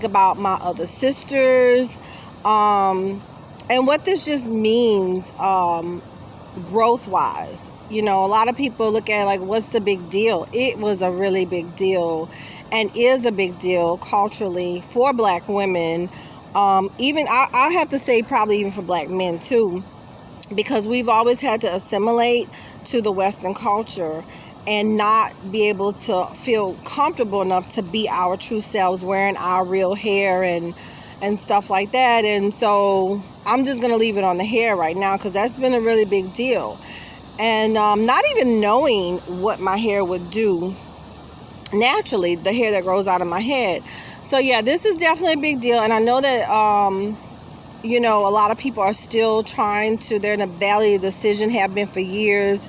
about my other sisters, and what this just means, growth wise. A lot of people look at it like, what's the big deal? It was a really big deal, and is a big deal culturally for Black women. Even I have to say, probably even for Black men too, because we've always had to assimilate to the Western culture and not be able to feel comfortable enough to be our true selves, wearing our real hair and stuff like that. And so I'm just going to leave it on the hair right now, because that's been a really big deal. And not even knowing what my hair would do naturally, the hair that grows out of my head. So yeah, this is definitely a big deal. And I know that a lot of people are still trying to, they're in a valley of decision, have been for years.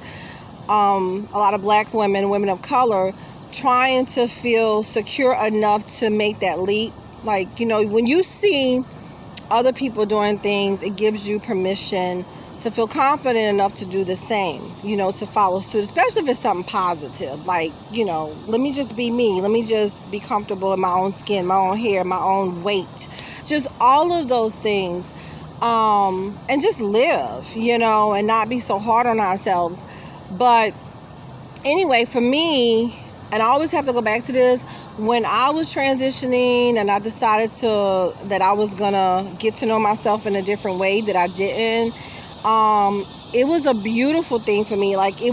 A lot of Black women of color, trying to feel secure enough to make that leap. Like, when you see other people doing things, it gives you permission to feel confident enough to do the same, to follow suit, especially if it's something positive. Like, let me just be me. Let me just be comfortable in my own skin, my own hair, my own weight. Just all of those things. And just live, and not be so hard on ourselves. But anyway, for me, and I always have to go back to this, when I was transitioning and I decided that I was gonna get to know myself in a different way that I didn't, it was a beautiful thing for me. Like, I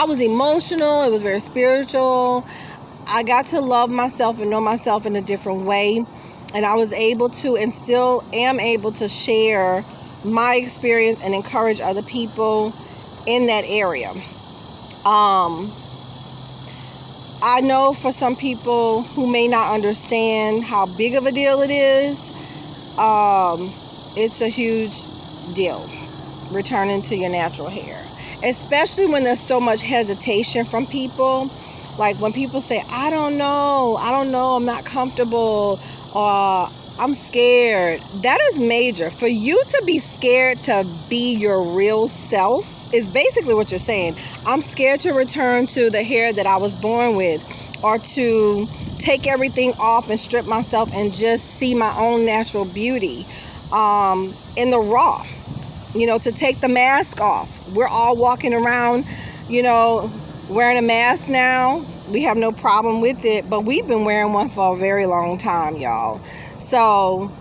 was emotional, it was very spiritual. I got to love myself and know myself in a different way, and I was able to, and still am able to, share my experience and encourage other people in that area. I know for some people who may not understand how big of a deal it is, it's a huge deal, returning to your natural hair. Especially when there's so much hesitation from people. Like when people say, I don't know, I'm not comfortable, or I'm scared. That is major. For you to be scared to be your real self is basically what you're saying. I'm scared to return to the hair that I was born with, or to take everything off and strip myself and just see my own natural beauty in the raw. To take the mask off. We're all walking around, wearing a mask now. We have no problem with it, but we've been wearing one for a very long time, y'all. So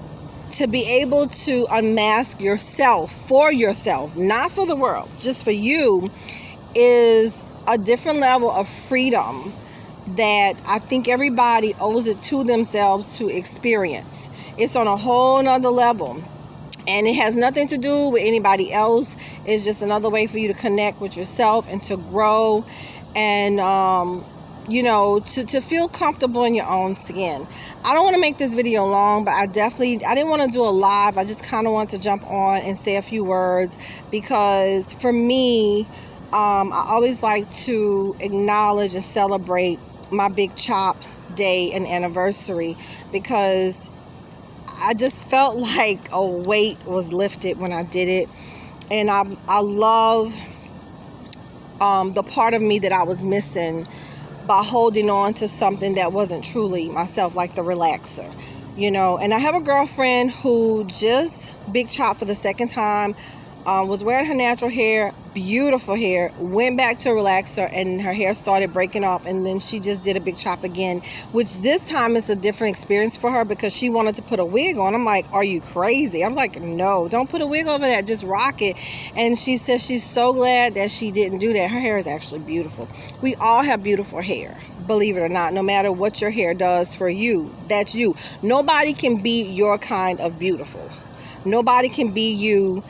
to be able to unmask yourself for yourself, not for the world, just for you, is a different level of freedom that I think everybody owes it to themselves to experience. It's on a whole nother level. And it has nothing to do with anybody else. It's just another way for you to connect with yourself and to grow and, to feel comfortable in your own skin. I don't want to make this video long, but I didn't want to do a live. I just kind of want to jump on and say a few words, because for me, I always like to acknowledge and celebrate my Big Chop Day and anniversary, because I just felt like a weight was lifted when I did it. And I love the part of me that I was missing by holding on to something that wasn't truly myself, like the relaxer, And I have a girlfriend who just Big Chop for the second time, was wearing her natural hair, beautiful hair, went back to a relaxer, and her hair started breaking off, and then she just did a Big Chop again, which this time is a different experience for her, because she wanted to put a wig on. I'm like, are you crazy? I'm like, no, don't put a wig over that, just rock it. And she says she's so glad that she didn't do that. Her hair is actually beautiful. We all have beautiful hair, believe it or not. No matter what your hair does for you, that's you. Nobody can be your kind of beautiful. Nobody can be you.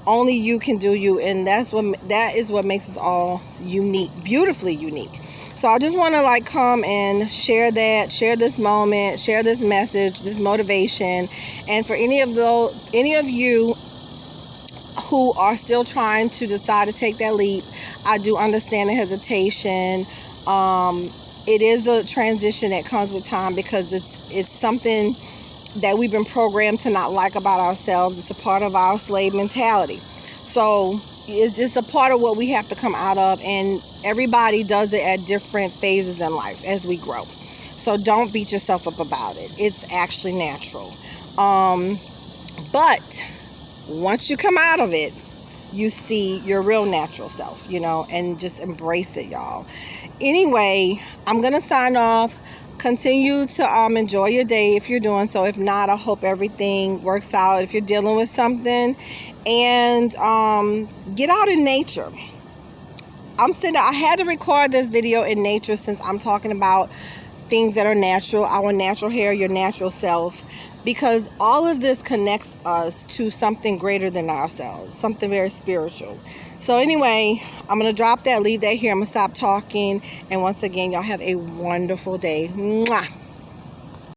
Only you can do you, and that is what makes us all unique, beautifully unique. So I just want to come and share this moment, share this message, this motivation. And for any of you who are still trying to decide to take that leap, I do understand the hesitation. It is a transition that comes with time, because it's something that we've been programmed to not like about ourselves. It's a part of our slave mentality. So it's just a part of what we have to come out of, and everybody does it at different phases in life as we grow. So don't beat yourself up about it. It's actually natural. But once you come out of it, you see your real natural self, and just embrace it, y'all. Anyway, I'm going to sign off. Continue to enjoy your day if you're doing so. If not, I hope everything works out if you're dealing with something. And get out in nature. I had to record this video in nature since I'm talking about things that are natural, our natural hair, your natural self, because all of this connects us to something greater than ourselves, something very spiritual. So anyway, I'm going to drop that, leave that here. I'm going to stop talking. And once again, y'all have a wonderful day. Mwah.